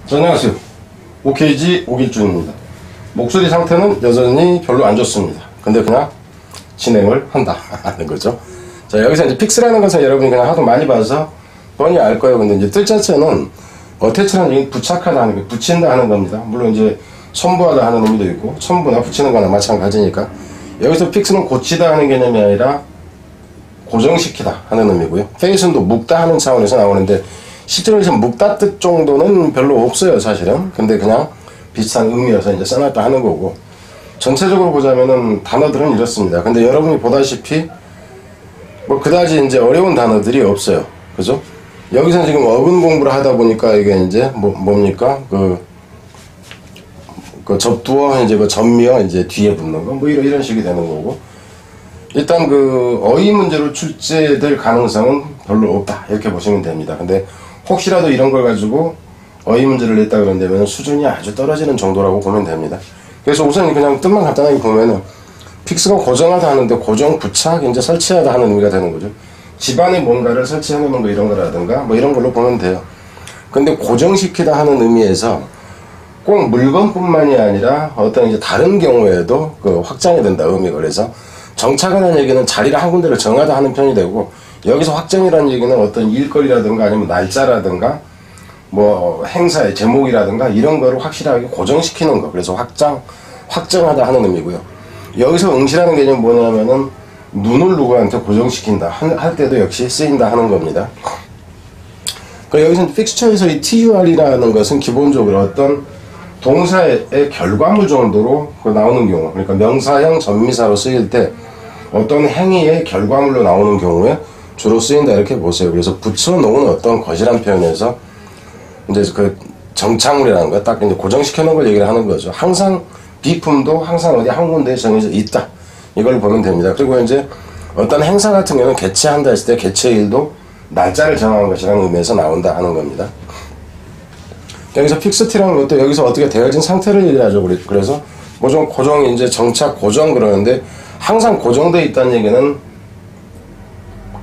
안녕하세요. OKG 오길준입니다. 목소리 상태는 여전히 별로 안 좋습니다. 근데 그냥 진행을 한다 하는 거죠. 자, 여기서 이제 픽스라는 것은 여러분이 그냥 하도 많이 봐서 뻔히 알 거예요. 근데 이제 뜻 자체는 어태치라는 얘기 부착하다 하는 게 붙인다 하는 겁니다. 물론 이제 첨부하다 하는 의미도 있고 첨부나 붙이는 거나 마찬가지니까 여기서 픽스는 고치다 하는 개념이 아니라 고정시키다 하는 의미고요. 페이슨도 묶다 하는 차원에서 나오는데 실제로 묶다 뜻 정도는 별로 없어요, 사실은. 근데 그냥 비슷한 의미여서 이제 써놨다 하는 거고, 전체적으로 보자면은 단어들은 이렇습니다. 근데 여러분이 보다시피 뭐 그다지 이제 어려운 단어들이 없어요. 그죠? 여기서 지금 어근 공부를 하다 보니까 이게 이제 뭡니까? 그 접두어 이제 그 전미어 이제 뒤에 붙는 거 뭐 이런 식이 되는 거고, 일단 그 어휘 문제로 출제될 가능성은 별로 없다 이렇게 보시면 됩니다. 근데 혹시라도 이런 걸 가지고 어휘 문제를 냈다 그런다면 수준이 아주 떨어지는 정도라고 보면 됩니다. 그래서 우선 그냥 뜻만 간단하게 보면은 픽스가 고정하다 하는데 고정, 부착, 이제 설치하다 하는 의미가 되는 거죠. 집안에 뭔가를 설치해 놓는 거 이런 거라든가 뭐 이런 걸로 보면 돼요. 근데 고정시키다 하는 의미에서 꼭 물건뿐만이 아니라 어떤 이제 다른 경우에도 그 확장이 된다 의미가. 그래서 정착이라는 얘기는 자리를 한 군데를 정하다 하는 편이 되고, 여기서 확정이라는 얘기는 어떤 일거리라든가 아니면 날짜라든가 뭐 행사의 제목이라든가 이런 거를 확실하게 고정시키는 거. 그래서 확정하다 하는 의미고요. 여기서 응시라는 개념은 뭐냐면은 눈을 누구한테 고정시킨다 할 때도 역시 쓰인다 하는 겁니다. 그리고 여기서 픽스처에서 이 TUR이라는 것은 기본적으로 어떤 동사의 결과물 정도로 나오는 경우, 그러니까 명사형 전미사로 쓰일 때 어떤 행위의 결과물로 나오는 경우에 주로 쓰인다 이렇게 보세요. 그래서 붙여놓은 어떤 것이란 표현에서 이제 그 정착물이라는 거 딱 이제 고정시켜 놓은 걸 얘기를 하는 거죠. 항상 비품도 항상 어디 한 군데에 정해져 있다 이걸 보면 됩니다. 그리고 이제 어떤 행사 같은 경우는 개최한다 했을 때 개최일도 날짜를 정하는 것이라는 의미에서 나온다 하는 겁니다. 여기서 픽스티라는 것도 여기서 어떻게 되어진 상태를 얘기하죠. 그래서 뭐 좀 고정, 이제 정착, 고정 그러는데 항상 고정되어 있다는 얘기는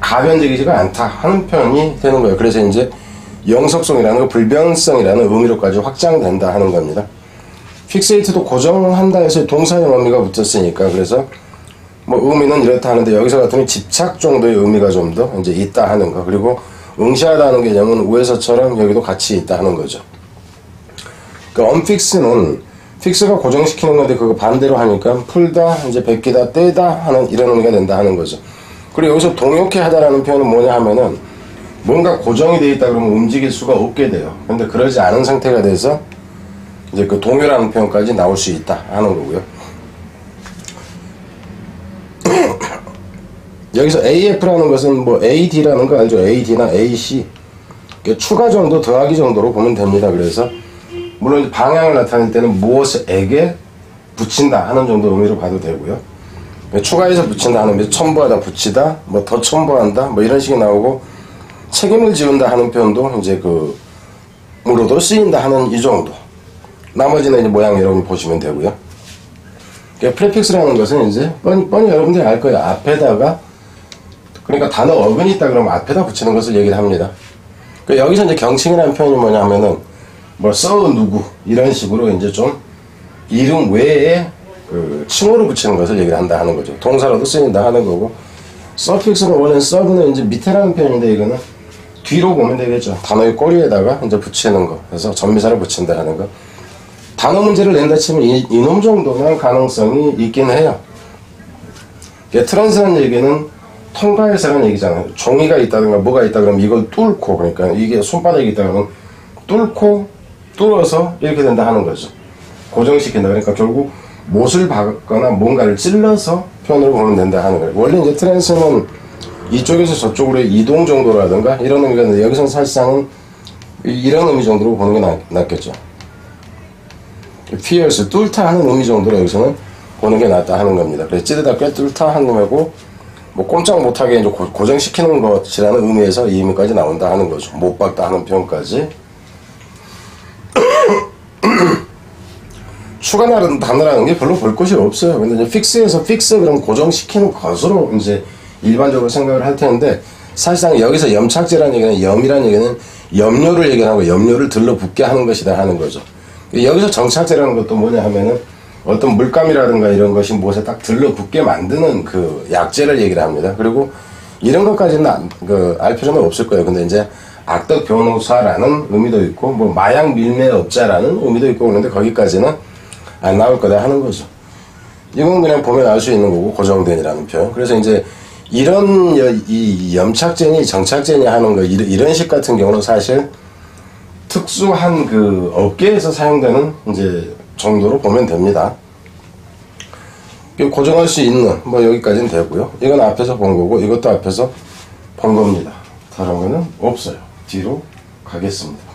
가변적이지가 않다 하는 표현이 되는 거예요. 그래서 이제 영속성이라는 거, 불변성이라는 의미로까지 확장된다 하는 겁니다. 픽세이트도 고정한다 해서 동사형 의미가 붙었으니까 그래서 뭐 의미는 이렇다 하는데 여기서 같으면 집착 정도의 의미가 좀 더 이제 있다 하는 거. 그리고 응시하다 하는 개념은 위에서처럼 여기도 같이 있다 하는 거죠. 그 unfix는 픽스가 고정시키는 건데 그거 반대로 하니까 풀다, 이제 베끼다, 떼다 하는 이런 의미가 된다 하는 거죠. 그리고 여기서 동요케 하다라는 표현은 뭐냐 하면은 뭔가 고정이 되어 있다 그러면 움직일 수가 없게 돼요. 근데 그러지 않은 상태가 돼서 이제 그 동요라는 표현까지 나올 수 있다 하는 거고요. 여기서 AF라는 것은 뭐 AD라는 거 알죠? AD나 AC. 추가 정도, 더하기 정도로 보면 됩니다. 그래서 물론 방향을 나타낼 때는 무엇에게 붙인다 하는 정도 의미로 봐도 되고요. 추가해서 붙인다 하는 의미, 첨부하다, 붙이다, 뭐 더 첨부한다, 뭐 이런 식이 나오고, 책임을 지운다 하는 표현도 이제 그 으로도 쓰인다 하는 이 정도. 나머지는 이제 모양 여러분이 보시면 되고요. 프레픽스라는 것은 이제 뻔히 여러분들이 알 거예요. 앞에다가, 그러니까 단어 어근이 있다 그러면 앞에다 붙이는 것을 얘기를 합니다. 여기서 이제 경칭이라는 표현이 뭐냐 하면은 뭐 누구 이런 식으로 이제 좀 이름 외에 그 칭호를 붙이는 것을 얘기를 한다 하는 거죠. 동사로도 쓰인다 하는 거고, 서픽스는 원래 서브는 이제 밑에라는 표현인데 이거는 뒤로 보면 되겠죠. 단어의 꼬리에다가 이제 붙이는 거. 그래서 전미사를 붙인다 하는 거. 단어 문제를 낸다 치면 이놈 정도면 가능성이 있긴 해요. 트랜스라는 얘기는 통과해서라는 얘기잖아요. 종이가 있다든가 뭐가 있다 그러면 이걸 뚫고, 그러니까 이게 손바닥이 있다 그러면 뚫어서 이렇게 된다 하는 거죠. 고정시킨다. 그러니까 결국 못을 박거나 뭔가를 찔러서 표현으로 보면 된다 하는 거예요. 원래 이제 트랜스는 이쪽에서 저쪽으로의 이동 정도라든가 이런 의미가 있는데 여기서는 사실상은 이런 의미 정도로 보는 게 낫겠죠. 피어스, 뚫다 하는 의미 정도로 여기서는 보는 게 낫다 하는 겁니다. 그래서 찌르다, 꿰뚫다 하는 의미고, 뭐 꼼짝 못하게 이제 고정시키는 것이라는 의미에서 이 의미까지 나온다 하는 거죠. 못 박다 하는 표현까지. 추가라는 단어라는 게 별로 볼 것이 없어요. 근데 이제 픽스에서 픽스 그럼 고정시키는 것으로 이제 일반적으로 생각을 할 텐데, 사실상 여기서 염착제라는 얘기는, 염이라는 얘기는 염료를 얘기하고 염료를 들러붙게 하는 것이다 하는 거죠. 여기서 정착제라는 것도 뭐냐 하면은 어떤 물감이라든가 이런 것이 무엇에 딱 들러붙게 만드는 그 약재를 얘기를 합니다. 그리고 이런 것까지는 알 필요는 없을 거예요. 근데 이제 악덕 변호사라는 의미도 있고 뭐 마약 밀매업자라는 의미도 있고 그런데 거기까지는 안 나올 거다 하는 거죠. 이건 그냥 보면 알 수 있는 거고 고정된이라는 표현. 그래서 이제 이런 이 염착제니 정착제니 하는 거 이런 식 같은 경우는 사실 특수한 그 업계에서 사용되는 이제 정도로 보면 됩니다. 고정할 수 있는 뭐 여기까지는 되고요. 이건 앞에서 본 거고 이것도 앞에서 본 겁니다. 다른 거는 없어요. 뒤로 가겠습니다.